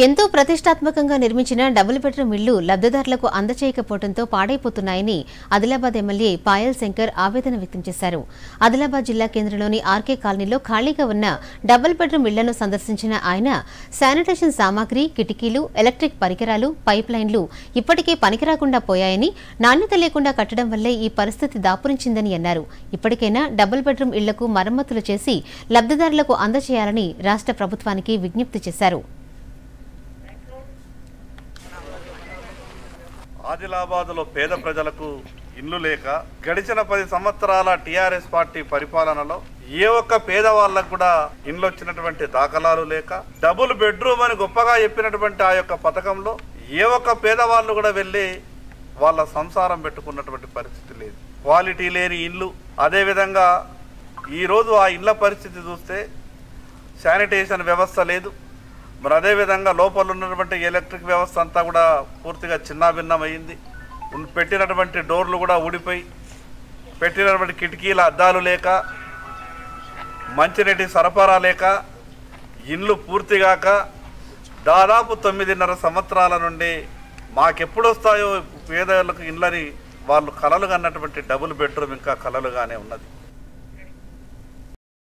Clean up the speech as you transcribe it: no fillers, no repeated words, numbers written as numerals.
ఎంతో ప్రతిష్టాత్మకంగా నిర్మించిన డబుల్ బెడ్రూమ్ ఇళ్లు లబ్ధిదారులకు అందచేయకపోవడంతో పాడైపోతున్నాయని ఆదిలాబాద్ ఎమ్మెల్యే పాయల్ శంకర్ ఆవేదన వ్యక్తం చేశారు. ఆదిలాబాద్ జిల్లా కేంద్రంలోని ఆర్కే కాలనీలో ఖాళీగా ఉన్న డబుల్ బెడ్రూమ్ ఇళ్లను సందర్శించిన ఆయన శానిటేషన్ సామాగ్రి, కిటికీలు, ఎలక్ట్రిక్ పరికరాలు, పైప్ లైన్లు ఇప్పటికే పనికిరాకుండా పోయాయని, నాణ్యత లేకుండా కట్టడం వల్లే ఈ పరిస్థితి దాపురించిందని అన్నారు. ఇప్పటికైనా డబుల్ బెడ్రూమ్ ఇళ్లకు మరమ్మతులు చేసి లబ్ధిదారులకు అందచేయాలని రాష్ట్ర ప్రభుత్వానికి విజ్ఞప్తి చేశారు. ఆదిలాబాద్లో పేద ప్రజలకు ఇల్లు లేక గడిచిన 10 సంవత్సరాల టీఆర్ఎస్ పార్టీ పరిపాలనలో ఏ ఒక్క పేదవాళ్ళకు కూడా ఇండ్లు వచ్చినటువంటి దాఖలాలు లేక, డబుల్ బెడ్రూమ్ అని గొప్పగా చెప్పినటువంటి ఆ యొక్క పథకంలో ఏ ఒక్క పేదవాళ్ళు కూడా వెళ్ళి వాళ్ళ సంసారం పెట్టుకున్నటువంటి పరిస్థితి లేదు. క్వాలిటీ లేని ఇల్లు. అదేవిధంగా ఈరోజు ఆ ఇళ్ల పరిస్థితి చూస్తే శానిటేషన్ వ్యవస్థ లేదు. మరి అదేవిధంగా లోపల ఉన్నటువంటి ఎలక్ట్రిక్ వ్యవస్థ అంతా కూడా పూర్తిగా చిన్నాభిన్నమైంది. పెట్టినటువంటి డోర్లు కూడా ఊడిపోయి, పెట్టినటువంటి కిటికీల అద్దాలు లేక, మంచినీటి సరఫరా లేక, ఇండ్లు పూర్తిగాక దాదాపు 9.5 సంవత్సరాల నుండి మాకెప్పుడు వస్తాయో పేదలకు ఇండ్లని వాళ్ళు కలలు కన్నటువంటి డబుల్ బెడ్రూమ్ ఇంకా కలలుగానే ఉన్నది.